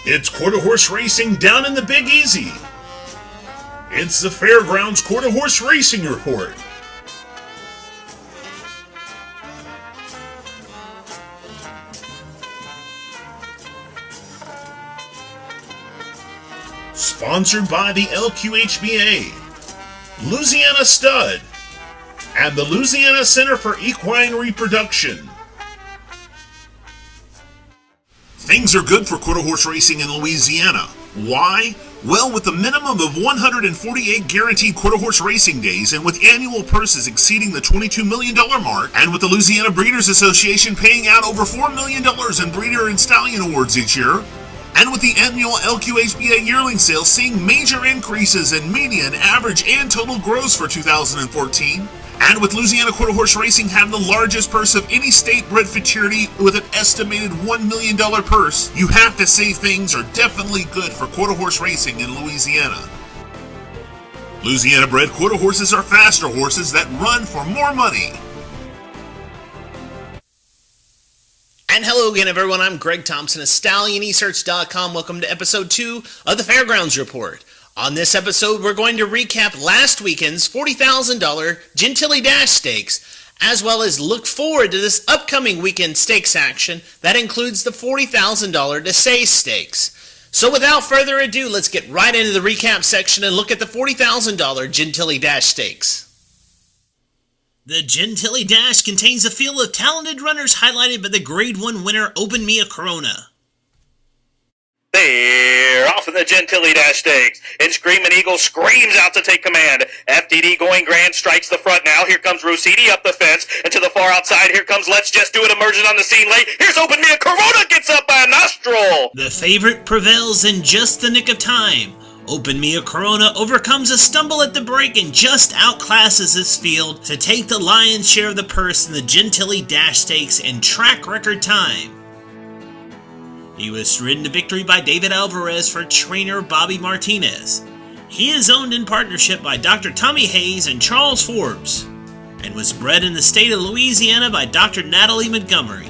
It's quarter horse racing down in the Big Easy. It's the Fairgrounds Quarter Horse Racing Report. Sponsored by the LQHBA, Louisiana Stud, and the Louisiana Center for Equine Reproduction. Things are good for quarter horse racing in Louisiana. Why? Well, with a minimum of 148 guaranteed quarter horse racing days, and with annual purses exceeding the $22 million mark, and with the Louisiana Breeders Association paying out over $4 million in breeder and stallion awards each year, and with the annual LQHBA yearling sales seeing major increases in median, average, and total gross for 2014, and with Louisiana Quarter Horse Racing having the largest purse of any state-bred futurity with an estimated $1 million purse, you have to say things are definitely good for quarter horse racing in Louisiana. Louisiana-bred quarter horses are faster horses that run for more money. And hello again, everyone. I'm Greg Thompson of StallionEsearch.com. Welcome to episode 2 of the Fairgrounds Report. On this episode, we're going to recap last weekend's $40,000 Gentilly Dash Stakes, as well as look forward to this upcoming weekend stakes action that includes the $40,000 Desay Stakes. So without further ado, let's get right into the recap section and look at the $40,000 Gentilly Dash Stakes. The Gentilly Dash contains a field of talented runners highlighted by the Grade 1 winner Open Me a Corona. They're off in the Gentilly Dash Stakes, and Screamin' Eagle screams out to take command. FTD going grand, strikes the front now. Here comes Rosidi up the fence, and to the far outside, here comes Let's Just Do It emerging on the scene late. Here's Open Me a Corona, gets up by a nostril. The favorite prevails in just the nick of time. Open Me a Corona overcomes a stumble at the break and just outclasses this field to take the lion's share of the purse in the Gentilly Dash Stakes in track record time. He was ridden to victory by David Alvarez for trainer Bobby Martinez. He is owned in partnership by Dr. Tommy Hayes and Charles Forbes, and was bred in the state of Louisiana by Dr. Natalie Montgomery.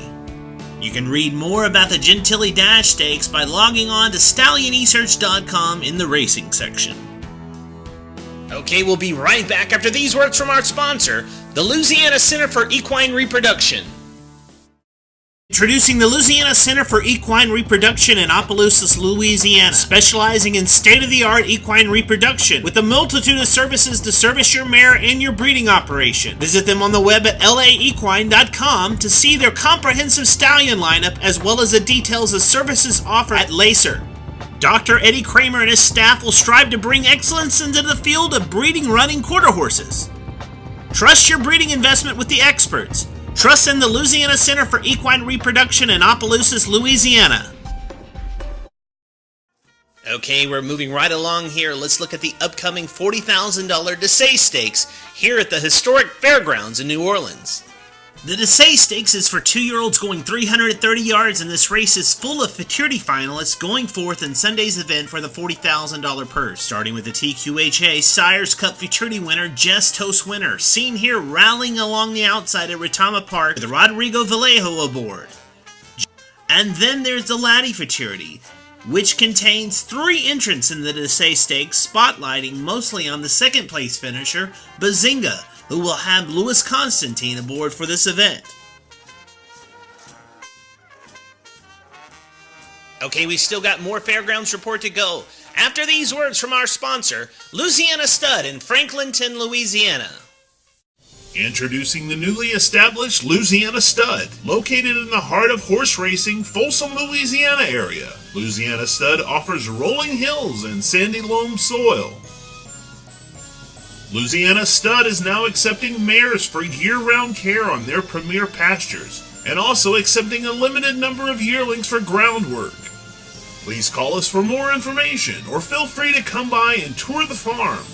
You can read more about the Gentilly Dash Stakes by logging on to StallionEsearch.com in the racing section. Okay, we'll be right back after these words from our sponsor, the Louisiana Center for Equine Reproduction. Introducing the Louisiana Center for Equine Reproduction in Opelousas, Louisiana, specializing in state-of-the-art equine reproduction with a multitude of services to service your mare and your breeding operation. Visit them on the web at laequine.com to see their comprehensive stallion lineup as well as the details of services offered at Lacer. Dr. Eddie Kramer and his staff will strive to bring excellence into the field of breeding running quarter horses. Trust your breeding investment with the experts. Trust in the Louisiana Center for Equine Reproduction in Opelousas, Louisiana. Okay, we're moving right along here. Let's look at the upcoming $40,000 Desay Stakes here at the historic Fairgrounds in New Orleans. The Desay Stakes is for 2-year-olds going 330 yards, and this race is full of futurity finalists going forth in Sunday's event for the $40,000 purse. Starting with the TQHA Sires Cup futurity winner, Jess Toast Winner, seen here rallying along the outside at Retama Park with Rodrigo Vallejo aboard. And then there's the Laddie futurity, which contains 3 entrants in the Desay Stakes, spotlighting mostly on the second place finisher, Bazinga, who will have Louis Constantine aboard for this event. Okay, we still got more Fairgrounds Report to go. After these words from our sponsor, Louisiana Stud in Franklinton, Louisiana. Introducing the newly established Louisiana Stud, located in the heart of horse racing, Folsom, Louisiana area. Louisiana Stud offers rolling hills and sandy loam soil. Louisiana Stud is now accepting mares for year-round care on their premier pastures, and also accepting a limited number of yearlings for groundwork. Please call us for more information, or feel free to come by and tour the farm.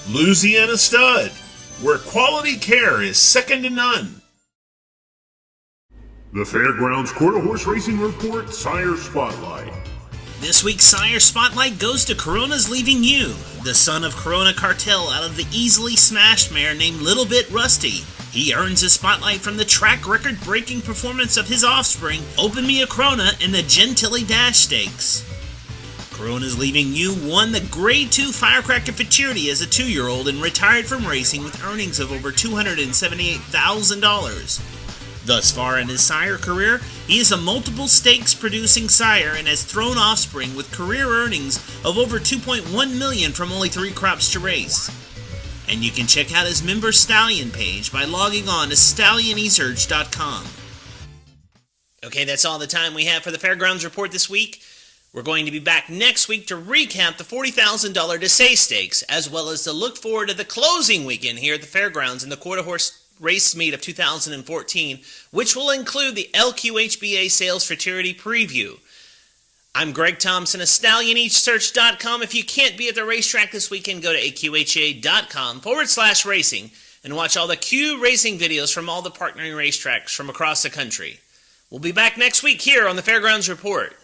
Louisiana Stud, where quality care is second to none. The Fairgrounds Quarter Horse Racing Report Sire Spotlight. This week's Sire Spotlight goes to Corona's Leaving You, the son of Corona Cartel out of the easily smashed mare named Little Bit Rusty. He earns a spotlight from the track record-breaking performance of his offspring, Open Me a Corona, in the Gentilly Dash Stakes. Corona's Leaving You won the Grade 2 Firecracker Futurity as a 2-year-old and retired from racing with earnings of over $278,000. Thus far in his sire career, he is a multiple stakes producing sire and has thrown offspring with career earnings of over $2.1 million from only 3 crops to race. And you can check out his member stallion page by logging on to stallionesearch.com. Okay, that's all the time we have for the Fairgrounds Report this week. We're going to be back next week to recap the $40,000 Desay Stakes, as well as to look forward to the closing weekend here at the Fairgrounds in the Quarter Horse Race Meet of 2014, which will include the LQHBA Sales Futurity Preview. I'm Greg Thompson of StallionEsearch.com. If you can't be at the racetrack this weekend, go to AQHA.com/racing and watch all the Q racing videos from all the partnering racetracks from across the country. We'll be back next week here on the Fairgrounds Report.